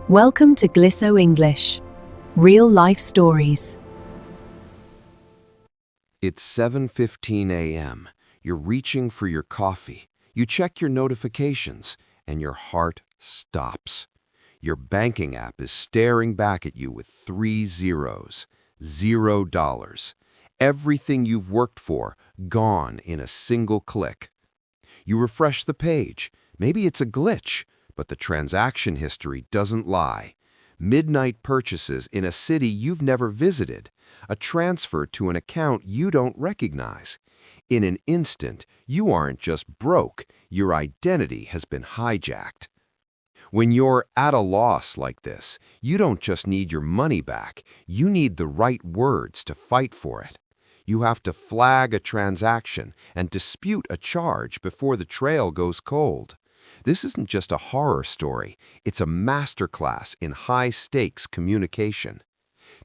Welcome to Glisso English. Real life stories. It's 7:15 a.m. You're reaching for your coffee. You check your notifications, and your heart stops. Your banking app is staring back at you with 3 zeros. $0. Everything you've worked for, gone in a single click. You refresh the page. Maybe it's a glitch, but the transaction history doesn't lie. Midnight purchases in a city you've never visited. A transfer to an account you don't recognize. In an instant, you aren't just broke, your identity has been hijacked. When you're at a loss like this, you don't just need your money back, you need the right words to fight for it. You have to flag a transaction and dispute a charge before the trail goes cold. This isn't just a horror story, it's a masterclass in high-stakes communication.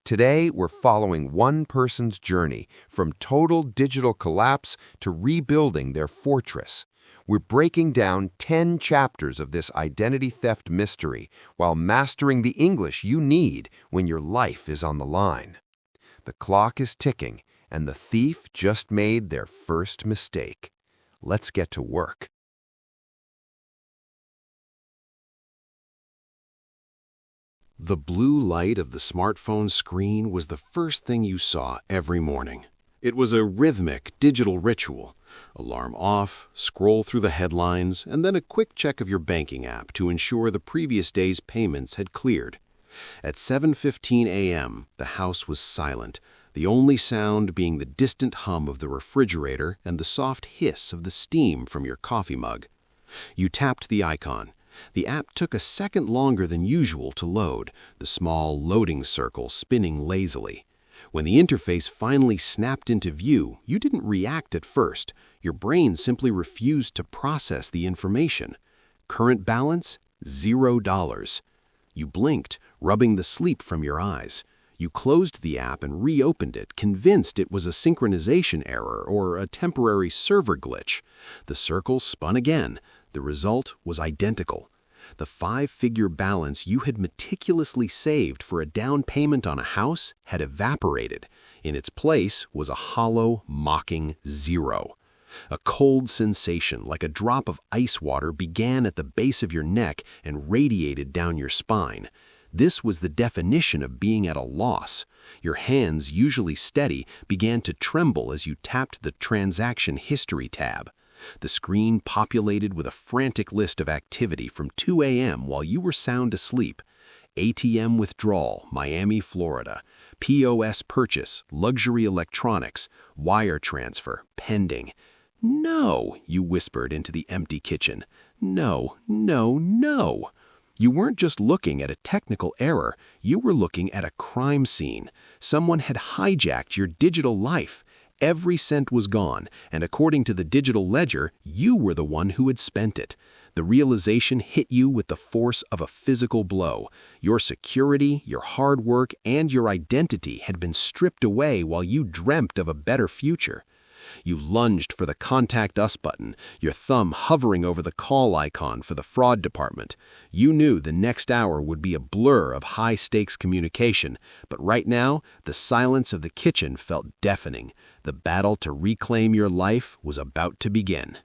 Today, we're following one person's journey from total digital collapse to rebuilding their fortress. We're breaking down 10 chapters of this identity theft mystery while mastering the English you need when your life is on the line. The clock is ticking, and the thief just made their first mistake. Let's get to work. The blue light of the smartphone screen was the first thing you saw every morning. It was a rhythmic digital ritual. Alarm off, scroll through the headlines, and then a quick check of your banking app to ensure the previous day's payments had cleared. At 7:15 a.m., the house was silent, the only sound being the distant hum of the refrigerator and the soft hiss of the steam from your coffee mug. You tapped the icon. The app took a second longer than usual to load, the small loading circle spinning lazily. When the interface finally snapped into view, you didn't react at first. Your brain simply refused to process the information. Current balance? $0. You blinked, rubbing the sleep from your eyes. You closed the app and reopened it, convinced it was a synchronization error or a temporary server glitch. The circle spun again. The result was identical. The 5-figure balance you had meticulously saved for a down payment on a house had evaporated. In its place was a hollow, mocking zero. A cold sensation like a drop of ice water began at the base of your neck and radiated down your spine. This was the definition of being at a loss. Your hands, usually steady, began to tremble as you tapped the transaction history tab. The screen populated with a frantic list of activity from 2 a.m. while you were sound asleep. ATM withdrawal, Miami, Florida. POS purchase, luxury electronics. Wire transfer, pending. No, you whispered into the empty kitchen. No, no, no. You weren't just looking at a technical error. You were looking at a crime scene. Someone had hijacked your digital life. Every cent was gone, and according to the digital ledger, you were the one who had spent it. The realization hit you with the force of a physical blow. Your security, your hard work, and your identity had been stripped away while you dreamt of a better future. You lunged for the Contact Us button, your thumb hovering over the call icon for the fraud department. You knew the next hour would be a blur of high-stakes communication, but right now, the silence of the kitchen felt deafening. The battle to reclaim your life was about to begin.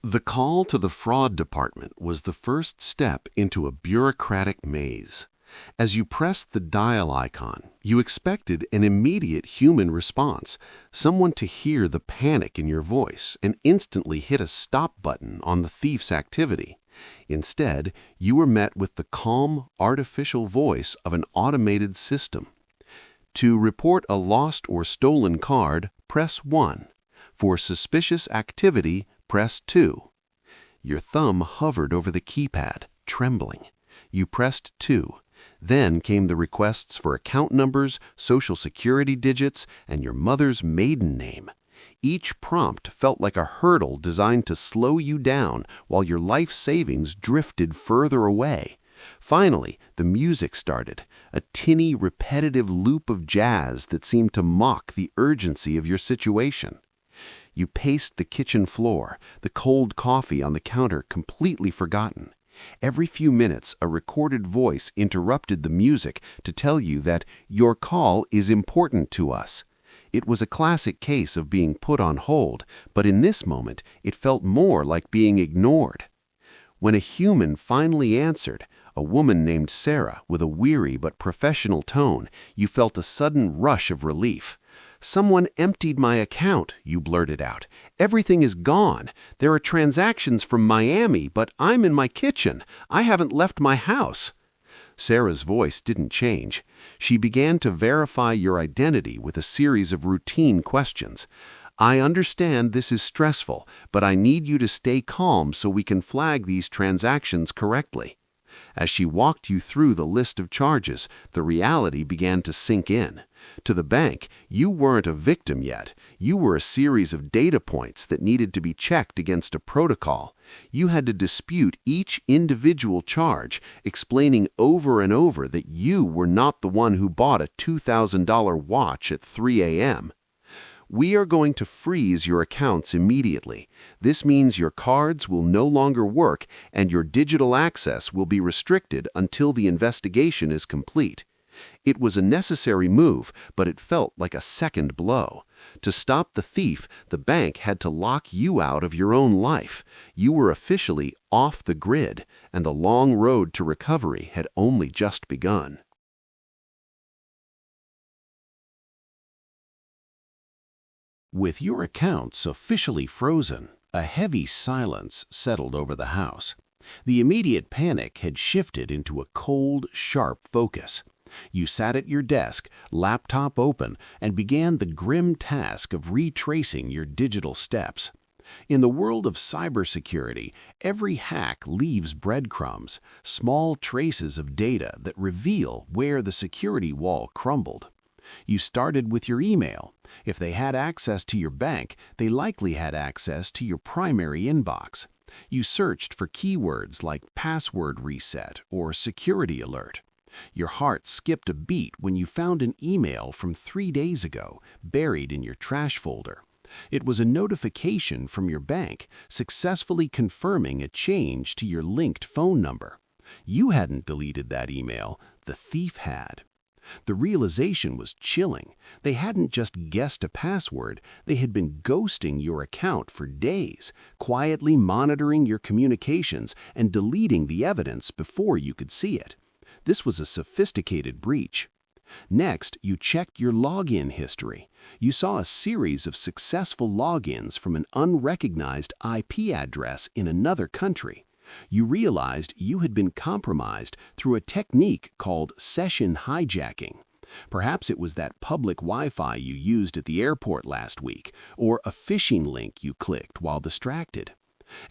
The call to the fraud department was the first step into a bureaucratic maze. As you pressed the dial icon, you expected an immediate human response, someone to hear the panic in your voice and instantly hit a stop button on the thief's activity. Instead, you were met with the calm, artificial voice of an automated system. To report a lost or stolen card, press 1. For suspicious activity, press 2. Your thumb hovered over the keypad, trembling. You pressed 2. Then came the requests for account numbers, social security digits, and your mother's maiden name. Each prompt felt like a hurdle designed to slow you down while your life savings drifted further away. Finally, the music started, a tinny, repetitive loop of jazz that seemed to mock the urgency of your situation. You paced the kitchen floor, the cold coffee on the counter completely forgotten. Every few minutes, a recorded voice interrupted the music to tell you that your call is important to us. It was a classic case of being put on hold, but in this moment, it felt more like being ignored. When a human finally answered, a woman named Sarah with a weary but professional tone, you felt a sudden rush of relief. "Someone emptied my account," you blurted out. "Everything is gone. There are transactions from Miami, but I'm in my kitchen. I haven't left my house." Sarah's voice didn't change. She began to verify your identity with a series of routine questions. "I understand this is stressful, but I need you to stay calm so we can flag these transactions correctly." As she walked you through the list of charges, the reality began to sink in. To the bank, you weren't a victim yet. You were a series of data points that needed to be checked against a protocol. You had to dispute each individual charge, explaining over and over that you were not the one who bought a $2,000 watch at 3 a.m. "We are going to freeze your accounts immediately. This means your cards will no longer work and your digital access will be restricted until the investigation is complete." It was a necessary move, but it felt like a second blow. To stop the thief, the bank had to lock you out of your own life. You were officially off the grid, and the long road to recovery had only just begun. With your accounts officially frozen, a heavy silence settled over the house. The immediate panic had shifted into a cold, sharp focus. You sat at your desk, laptop open, and began the grim task of retracing your digital steps. In the world of cybersecurity, every hack leaves breadcrumbs, small traces of data that reveal where the security wall crumbled. You started with your email. If they had access to your bank, they likely had access to your primary inbox. You searched for keywords like password reset or security alert. Your heart skipped a beat when you found an email from 3 days ago, buried in your trash folder. It was a notification from your bank, successfully confirming a change to your linked phone number. You hadn't deleted that email, the thief had. The realization was chilling. They hadn't just guessed a password, they had been ghosting your account for days, quietly monitoring your communications and deleting the evidence before you could see it. This was a sophisticated breach. Next, you checked your login history. You saw a series of successful logins from an unrecognized IP address in another country. You realized you had been compromised through a technique called session hijacking. Perhaps it was that public Wi-Fi you used at the airport last week, or a phishing link you clicked while distracted.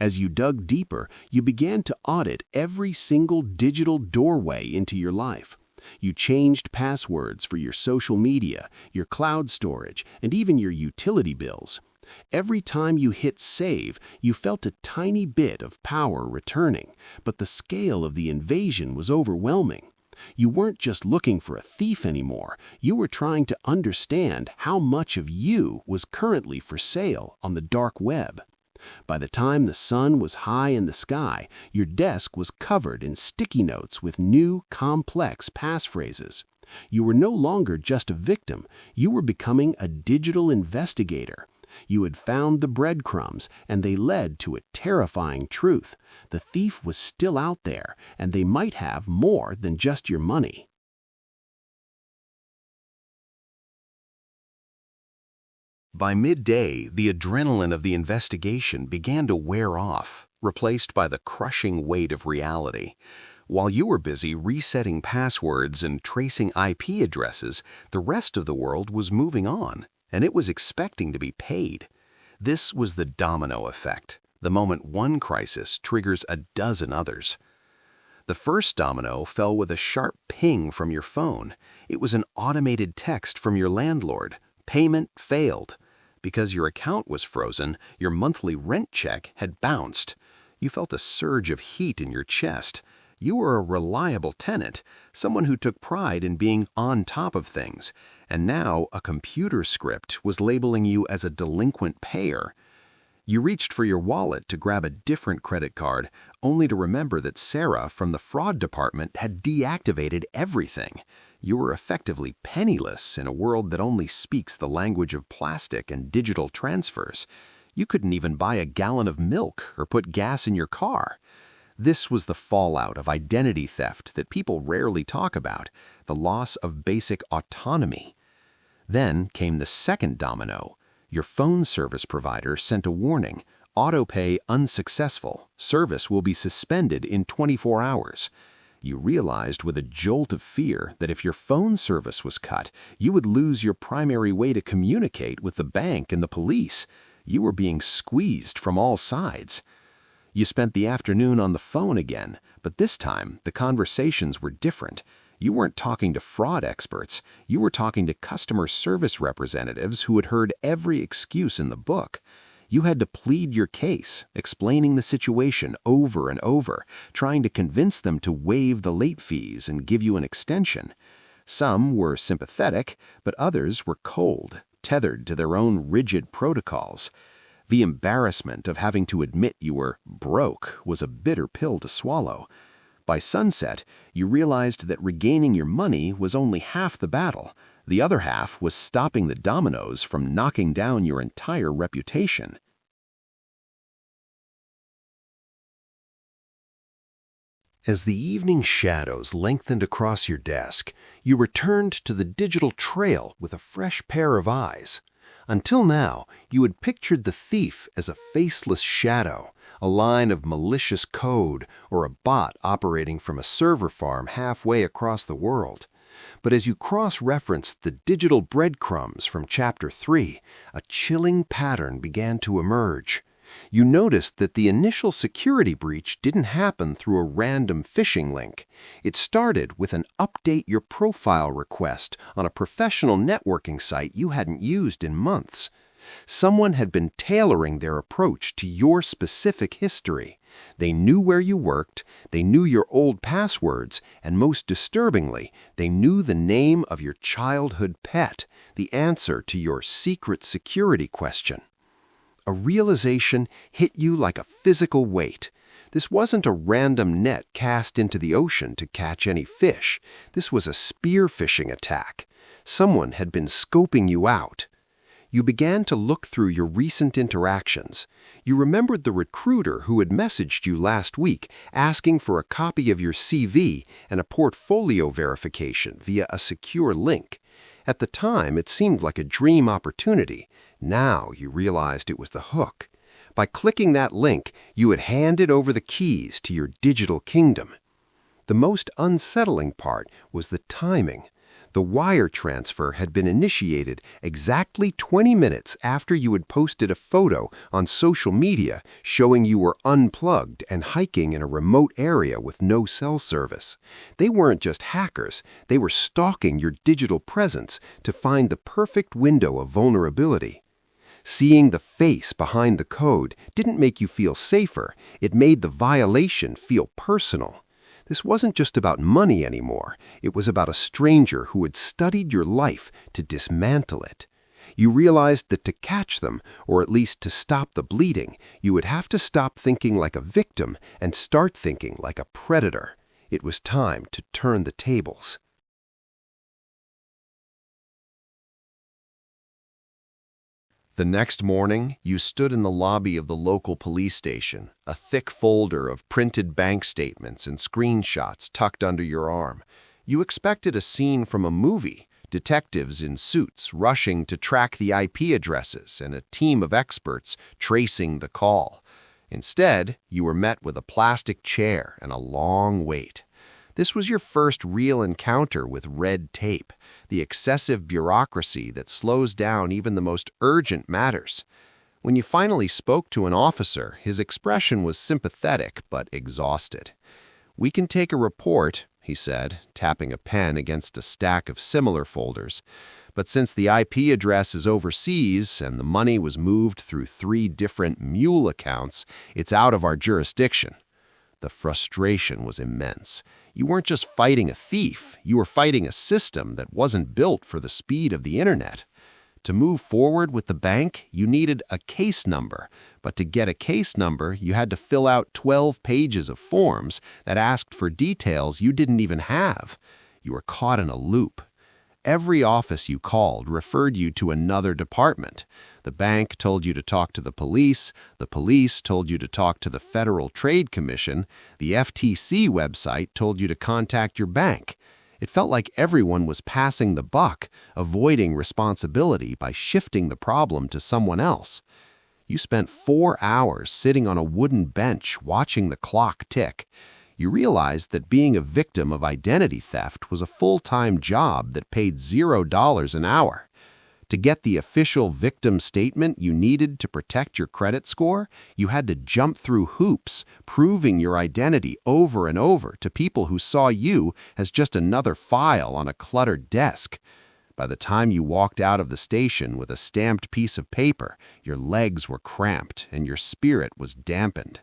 As you dug deeper, you began to audit every single digital doorway into your life. You changed passwords for your social media, your cloud storage, and even your utility bills. Every time you hit save, you felt a tiny bit of power returning, but the scale of the invasion was overwhelming. You weren't just looking for a thief anymore, you were trying to understand how much of you was currently for sale on the dark web. By the time the sun was high in the sky, your desk was covered in sticky notes with new, complex passphrases. You were no longer just a victim, you were becoming a digital investigator. You had found the breadcrumbs, and they led to a terrifying truth. The thief was still out there, and they might have more than just your money. By midday, the adrenaline of the investigation began to wear off, replaced by the crushing weight of reality. While you were busy resetting passwords and tracing IP addresses, the rest of the world was moving on, and it was expecting to be paid. This was the domino effect. The moment one crisis triggers a dozen others. The first domino fell with a sharp ping from your phone. It was an automated text from your landlord. Payment failed. Because your account was frozen, your monthly rent check had bounced. You felt a surge of heat in your chest. You were a reliable tenant, someone who took pride in being on top of things, and now a computer script was labeling you as a delinquent payer. You reached for your wallet to grab a different credit card, only to remember that Sarah from the fraud department had deactivated everything. You were effectively penniless in a world that only speaks the language of plastic and digital transfers. You couldn't even buy a gallon of milk or put gas in your car. This was the fallout of identity theft that people rarely talk about, the loss of basic autonomy. Then came the second domino. Your phone service provider sent a warning: autopay unsuccessful, service will be suspended in 24 hours. You realized with a jolt of fear that if your phone service was cut, you would lose your primary way to communicate with the bank and the police. You were being squeezed from all sides. You spent the afternoon on the phone again, but this time the conversations were different. You weren't talking to fraud experts. You were talking to customer service representatives who had heard every excuse in the book. You had to plead your case, explaining the situation over and over, trying to convince them to waive the late fees and give you an extension. Some were sympathetic, but others were cold, tethered to their own rigid protocols. The embarrassment of having to admit you were broke was a bitter pill to swallow. By sunset, you realized that regaining your money was only half the battle. The other half was stopping the dominoes from knocking down your entire reputation. As the evening shadows lengthened across your desk, you returned to the digital trail with a fresh pair of eyes. Until now, you had pictured the thief as a faceless shadow, a line of malicious code, or a bot operating from a server farm halfway across the world. But as you cross-referenced the digital breadcrumbs from Chapter 3, a chilling pattern began to emerge. You noticed that the initial security breach didn't happen through a random phishing link. It started with an update your profile request on a professional networking site you hadn't used in months. Someone had been tailoring their approach to your specific history. They knew where you worked, they knew your old passwords, and most disturbingly, they knew the name of your childhood pet, the answer to your secret security question. A realization hit you like a physical weight. This wasn't a random net cast into the ocean to catch any fish. This was a spear-phishing attack. Someone had been scoping you out. You began to look through your recent interactions. You remembered the recruiter who had messaged you last week asking for a copy of your CV and a portfolio verification via a secure link. At the time, it seemed like a dream opportunity. Now you realized it was the hook. By clicking that link, you had handed over the keys to your digital kingdom. The most unsettling part was the timing. The wire transfer had been initiated exactly 20 minutes after you had posted a photo on social media showing you were unplugged and hiking in a remote area with no cell service. They weren't just hackers, they were stalking your digital presence to find the perfect window of vulnerability. Seeing the face behind the code didn't make you feel safer, it made the violation feel personal. This wasn't just about money anymore. It was about a stranger who had studied your life to dismantle it. You realized that to catch them, or at least to stop the bleeding, you would have to stop thinking like a victim and start thinking like a predator. It was time to turn the tables. The next morning, you stood in the lobby of the local police station, a thick folder of printed bank statements and screenshots tucked under your arm. You expected a scene from a movie, detectives in suits rushing to track the IP addresses and a team of experts tracing the call. Instead, you were met with a plastic chair and a long wait. This was your first real encounter with red tape, the excessive bureaucracy that slows down even the most urgent matters. When you finally spoke to an officer, his expression was sympathetic but exhausted. "We can take a report," he said, tapping a pen against a stack of similar folders. "But since the IP address is overseas and the money was moved through 3 different mule accounts, it's out of our jurisdiction." The frustration was immense. You weren't just fighting a thief, you were fighting a system that wasn't built for the speed of the internet. To move forward with the bank, you needed a case number, but to get a case number, you had to fill out 12 pages of forms that asked for details you didn't even have. You were caught in a loop. Every office you called referred you to another department. The bank told you to talk to the police told you to talk to the Federal Trade Commission, the FTC website told you to contact your bank. It felt like everyone was passing the buck, avoiding responsibility by shifting the problem to someone else. You spent 4 hours sitting on a wooden bench watching the clock tick. You realized that being a victim of identity theft was a full-time job that paid $0 an hour. To get the official victim statement you needed to protect your credit score, you had to jump through hoops, proving your identity over and over to people who saw you as just another file on a cluttered desk. By the time you walked out of the station with a stamped piece of paper, your legs were cramped and your spirit was dampened.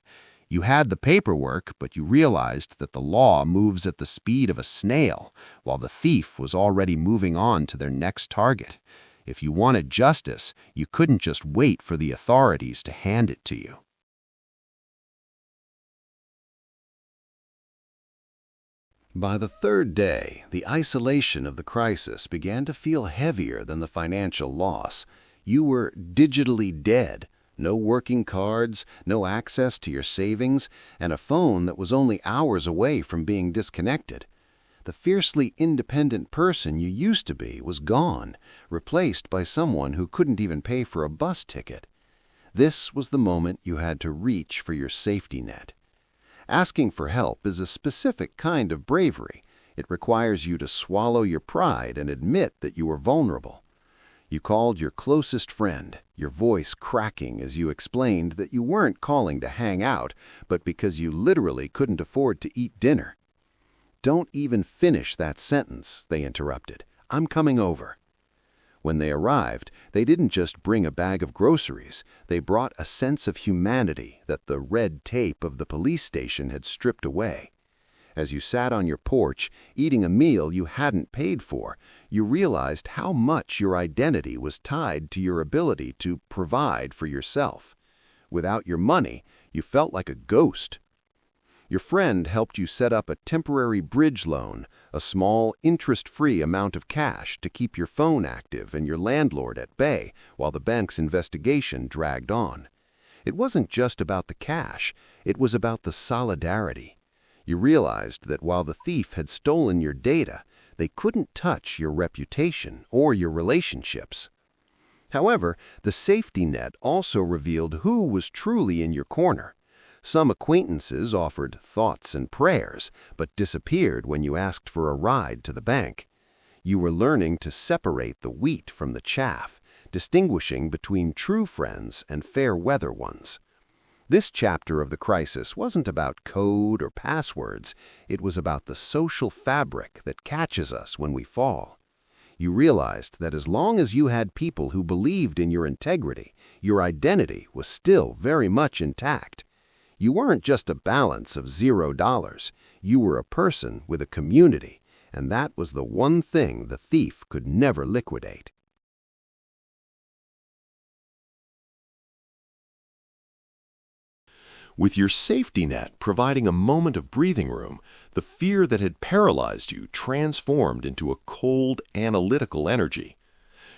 You had the paperwork, but you realized that the law moves at the speed of a snail, while the thief was already moving on to their next target. If you wanted justice, you couldn't just wait for the authorities to hand it to you. By the third day, the isolation of the crisis began to feel heavier than the financial loss. You were digitally dead. No working cards, no access to your savings, and a phone that was only hours away from being disconnected. The fiercely independent person you used to be was gone, replaced by someone who couldn't even pay for a bus ticket. This was the moment you had to reach for your safety net. Asking for help is a specific kind of bravery. It requires you to swallow your pride and admit that you are vulnerable. You called your closest friend, your voice cracking as you explained that you weren't calling to hang out, but because you literally couldn't afford to eat dinner. "Don't even finish that sentence," they interrupted. "I'm coming over." When they arrived, they didn't just bring a bag of groceries. They brought a sense of humanity that the red tape of the police station had stripped away. As you sat on your porch, eating a meal you hadn't paid for, you realized how much your identity was tied to your ability to provide for yourself. Without your money, you felt like a ghost. Your friend helped you set up a temporary bridge loan, a small, interest-free amount of cash to keep your phone active and your landlord at bay while the bank's investigation dragged on. It wasn't just about the cash, it was about the solidarity. You realized that while the thief had stolen your data, they couldn't touch your reputation or your relationships. However, the safety net also revealed who was truly in your corner. Some acquaintances offered thoughts and prayers, but disappeared when you asked for a ride to the bank. You were learning to separate the wheat from the chaff, distinguishing between true friends and fair-weather ones. This chapter of the crisis wasn't about code or passwords. It was about the social fabric that catches us when we fall. You realized that as long as you had people who believed in your integrity, your identity was still very much intact. You weren't just a balance of $0. You were a person with a community, and that was the one thing the thief could never liquidate. With your safety net providing a moment of breathing room, the fear that had paralyzed you transformed into a cold, analytical energy.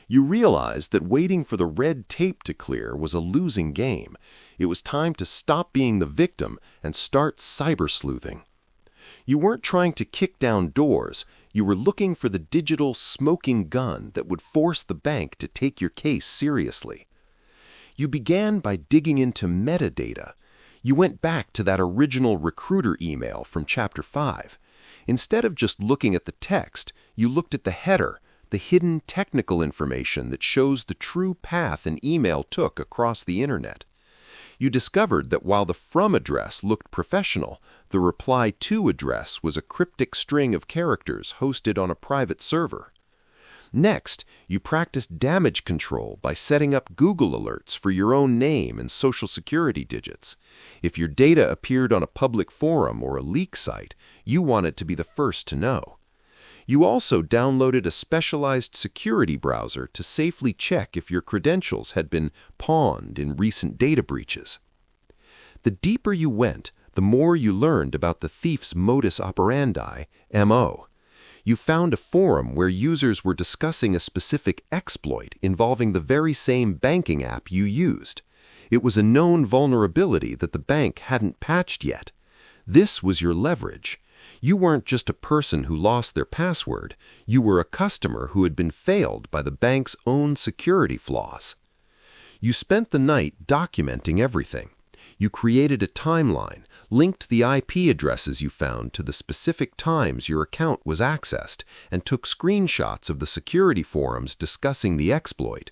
You realized that waiting for the red tape to clear was a losing game. It was time to stop being the victim and start cyber-sleuthing. You weren't trying to kick down doors. You were looking for the digital smoking gun that would force the bank to take your case seriously. You began by digging into metadata. You went back to that original recruiter email from Chapter 5. Instead of just looking at the text, you looked at the header, the hidden technical information that shows the true path an email took across the internet. You discovered that while the from address looked professional, the reply to address was a cryptic string of characters hosted on a private server. Next, you practiced damage control by setting up Google alerts for your own name and social security digits. If your data appeared on a public forum or a leak site, you wanted to be the first to know. You also downloaded a specialized security browser to safely check if your credentials had been pawned in recent data breaches. The deeper you went, the more you learned about the thief's modus operandi, MO. You found a forum where users were discussing a specific exploit involving the very same banking app you used. It was a known vulnerability that the bank hadn't patched yet. This was your leverage. You weren't just a person who lost their password. You were a customer who had been failed by the bank's own security flaws. You spent the night documenting everything. You created a timeline, linked the IP addresses you found to the specific times your account was accessed, and took screenshots of the security forums discussing the exploit.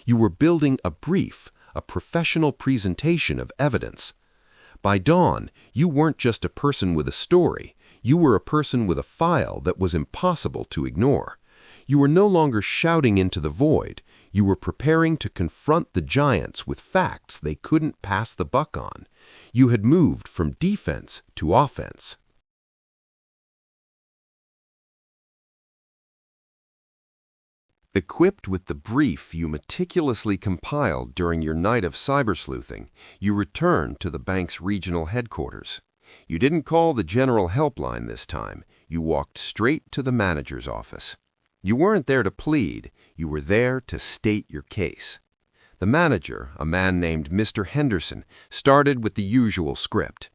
You were building a brief, a professional presentation of evidence. By dawn, you weren't just a person with a story. You were a person with a file that was impossible to ignore. You were no longer shouting into the void. You were preparing to confront the giants with facts they couldn't pass the buck on. You had moved from defense to offense. Equipped with the brief you meticulously compiled during your night of cyber-sleuthing, you returned to the bank's regional headquarters. You didn't call the general helpline this time. You walked straight to the manager's office. You weren't there to plead. You were there to state your case. The manager, a man named Mr. Henderson, started with the usual script.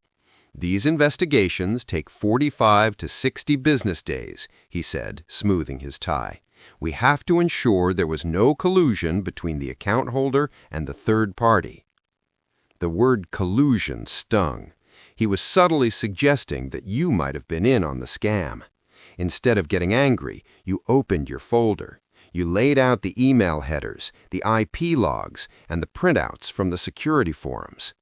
"These investigations take 45 to 60 business days," he said, smoothing his tie. "We have to ensure there was no collusion between the account holder and the third party." The word collusion stung. He was subtly suggesting that you might have been in on the scam. Instead of getting angry, you opened your folder. You laid out the email headers, the IP logs, and the printouts from the security forums.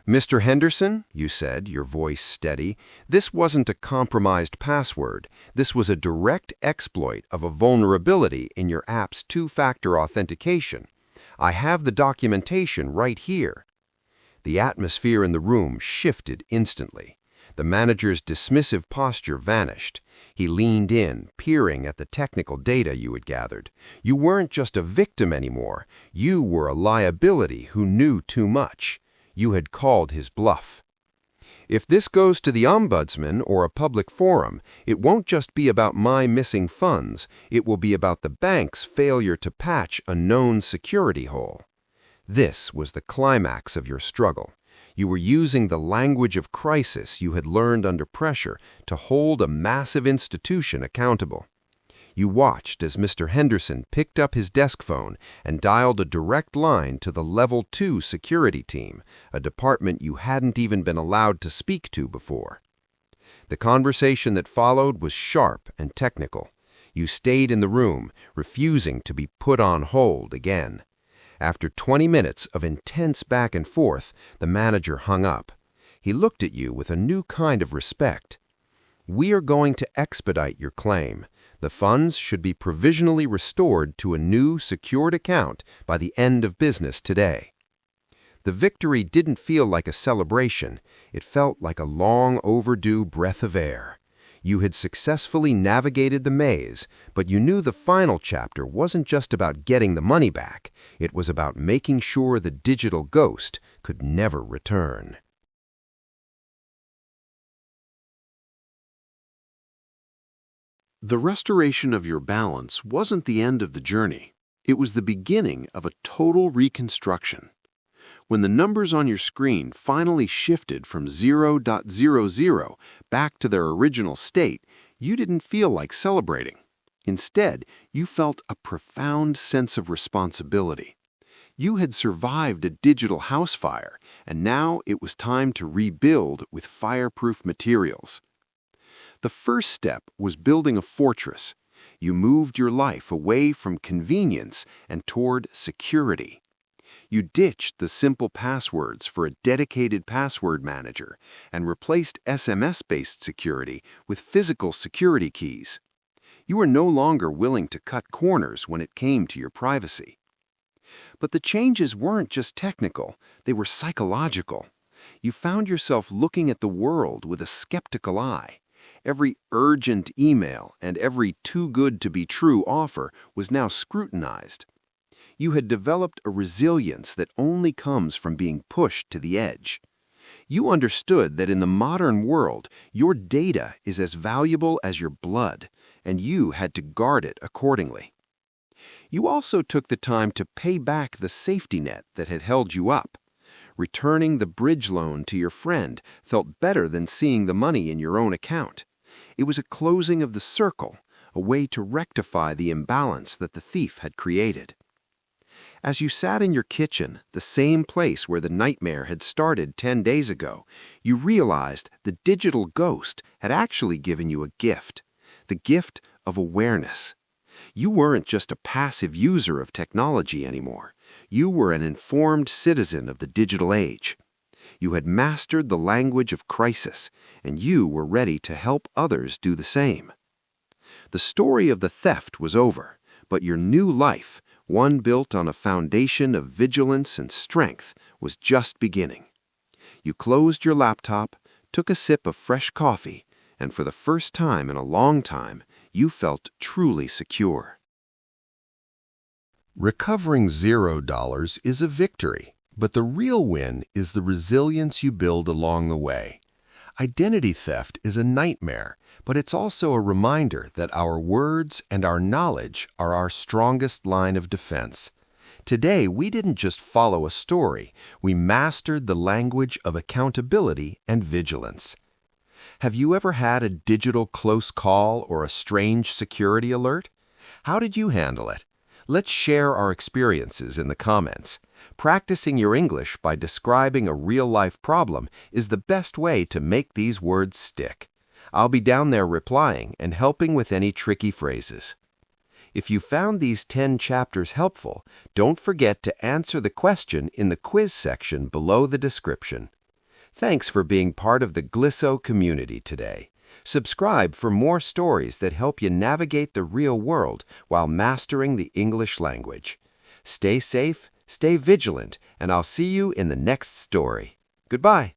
"Mr. Henderson," you said, your voice steady, "this wasn't a compromised password. This was a direct exploit of a vulnerability in your app's two-factor authentication. I have the documentation right here." The atmosphere in the room shifted instantly. The manager's dismissive posture vanished. He leaned in, peering at the technical data you had gathered. You weren't just a victim anymore. You were a liability who knew too much. You had called his bluff. "If this goes to the ombudsman or a public forum, it won't just be about my missing funds. It will be about the bank's failure to patch a known security hole." This was the climax of your struggle. You were using the language of crisis you had learned under pressure to hold a massive institution accountable. You watched as Mr. Henderson picked up his desk phone and dialed a direct line to the Level 2 security team, a department you hadn't even been allowed to speak to before. The conversation that followed was sharp and technical. You stayed in the room, refusing to be put on hold again. After 20 minutes of intense back and forth, the manager hung up. He looked at you with a new kind of respect. "We are going to expedite your claim. The funds should be provisionally restored to a new secured account by the end of business today." The victory didn't feel like a celebration. It felt like a long overdue breath of air. You had successfully navigated the maze, but you knew the final chapter wasn't just about getting the money back. It was about making sure the digital ghost could never return. The restoration of your balance wasn't the end of the journey. It was the beginning of a total reconstruction. When the numbers on your screen finally shifted from 0.00 back to their original state, you didn't feel like celebrating. Instead, you felt a profound sense of responsibility. You had survived a digital house fire, and now it was time to rebuild with fireproof materials. The first step was building a fortress. You moved your life away from convenience and toward security. You ditched the simple passwords for a dedicated password manager and replaced SMS-based security with physical security keys. You were no longer willing to cut corners when it came to your privacy. But the changes weren't just technical, they were psychological. You found yourself looking at the world with a skeptical eye. Every urgent email and every too-good-to-be-true offer was now scrutinized. You had developed a resilience that only comes from being pushed to the edge. You understood that in the modern world, your data is as valuable as your blood, and you had to guard it accordingly. You also took the time to pay back the safety net that had held you up. Returning the bridge loan to your friend felt better than seeing the money in your own account. It was a closing of the circle, a way to rectify the imbalance that the thief had created. As you sat in your kitchen, the same place where the nightmare had started 10 days ago, you realized the digital ghost had actually given you a gift, the gift of awareness. You weren't just a passive user of technology anymore. You were an informed citizen of the digital age. You had mastered the language of crisis, and you were ready to help others do the same. The story of the theft was over, but your new life, one built on a foundation of vigilance and strength, was just beginning. You closed your laptop, took a sip of fresh coffee, and for the first time in a long time, you felt truly secure. Recovering $0 is a victory, but the real win is the resilience you build along the way. Identity theft is a nightmare, but it's also a reminder that our words and our knowledge are our strongest line of defense. Today, we didn't just follow a story, we mastered the language of accountability and vigilance. Have you ever had a digital close call or a strange security alert? How did you handle it? Let's share our experiences in the comments. Practicing your English by describing a real-life problem is the best way to make these words stick. I'll be down there replying and helping with any tricky phrases. If you found these 10 chapters helpful, don't forget to answer the question in the quiz section below the description. Thanks for being part of the Glisso community today. Subscribe for more stories that help you navigate the real world while mastering the English language. Stay safe, stay vigilant, and I'll see you in the next story. Goodbye.